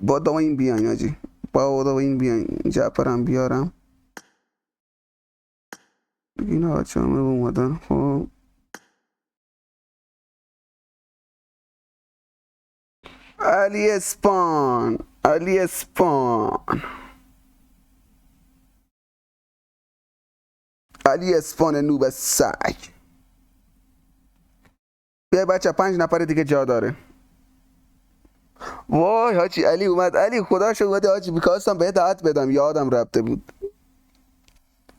با این بیاین آجی، با این بیاین. جعفرم بیارم دیگه. اینا بچه همه اومدن. خب علی اسپان، علی اسپان، علی اسپان نوب سگ. بیا بچه 5 نفر دیگه جا داره. وای حاجی علی اومد. علی خداش اومده حاجی، میخواستم بهت دعوت بدم یادم رفته بود.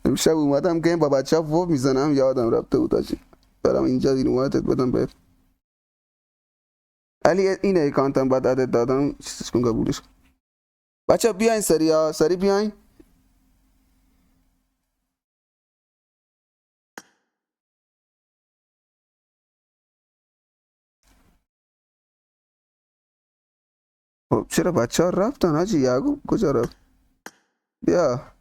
امشب اومدم گیم با بچه ها وو میزنم یادم رفته بود حاجی. برم اینجا دین اومدت بدم بهت. علی این اکانتم بعد عدد دادم چیزش کن قبولش کن. بچه ها بیاین سری ها، سری بیاین. خب چرا بچه ها رفتن حاجی؟ یعقوب کجا رفت؟ بیا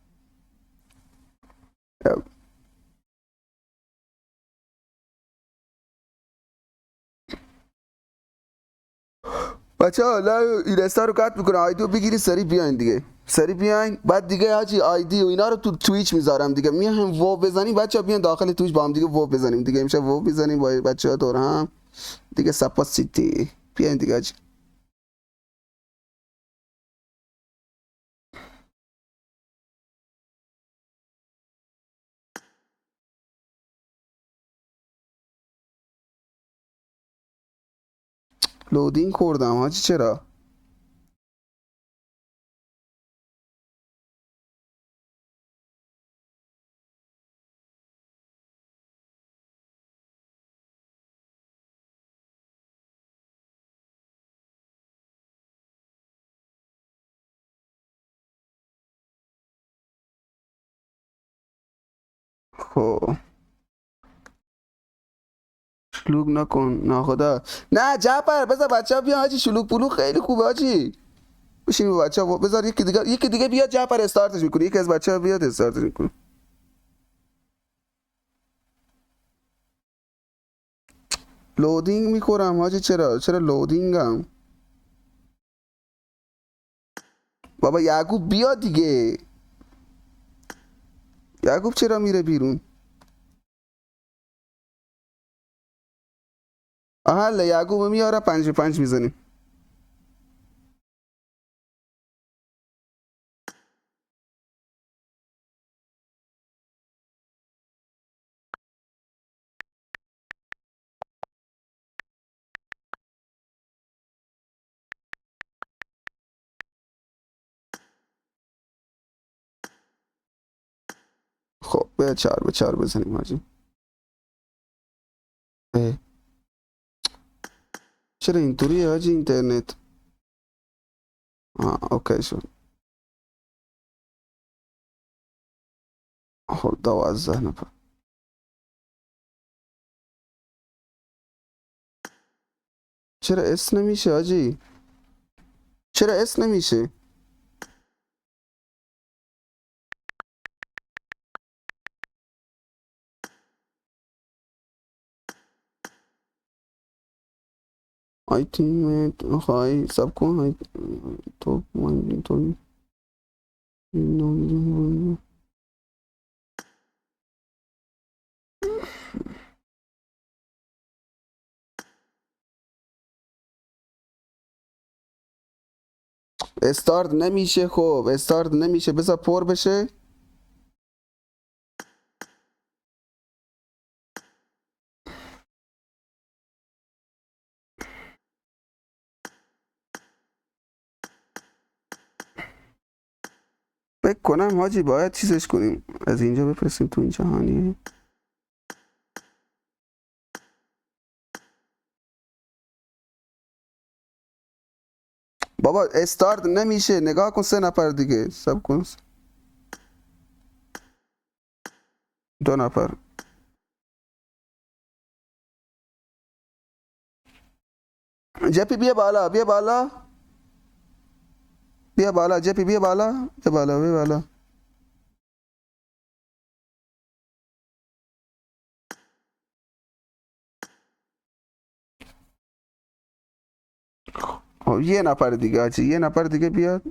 بچه ها این استا رو کات میکنه، آیدیو بگیری سری بیاین دیگه، سری بیاین. بعد دیگه حاجی آیدی و اینا رو تو تویچ میذارم دیگه. میایم وو بزنیم بچه ها، بیان داخل تویچ با هم دیگه وو بزنیم دیگه. امشب وو بزنیم با بچه ها دور هم دیگه. سپا سیتی بیاین دیگه حاجی. لودینگ خوردم حاجی چرا؟ خب شلوغ نکن ناخدا. نه جعفر بذار بچه ها بیان حاجی. شلوغ پلوغ خیلی خوبه حاجی. بشین بچه ها بذار یکی دیگه بیاد. جعفر استارتش میکنه. یکی از بچه ها بیاد استارتش میکنه. لودینگ میخورم حاجی. چرا لودینگم؟ بابا یعقوب بیا دیگه. یعقوب چرا میره بیرون؟ حله یعقوب میاره 5 میزنیم. خب به 4 بزنیم حاجی. اه، چرا اینطوری حاجی اینترنت؟ اوکی شد. خب 12 نفر. چرا اس نمیشه حاجی؟ چرا اس نمیشه؟ آی تیم خواهی سب کن تو اینطوری. استارت نمیشه. خب استارت نمیشه بذار پر بشه. فکر کنم حاجی باید چیزش کنیم، از اینجا بفرستیم تو این جهانی. بابا استارت نمیشه. نگاه کن 3 نفر دیگه سب کن. 2 نفر. جپی بیا بالا، بیا بالا، بیا بالا. جپی بیا بالا، بیا بالا، بیا بالا. خب یه نفر دیگه حاجی، یه نفر دیگه بیاد.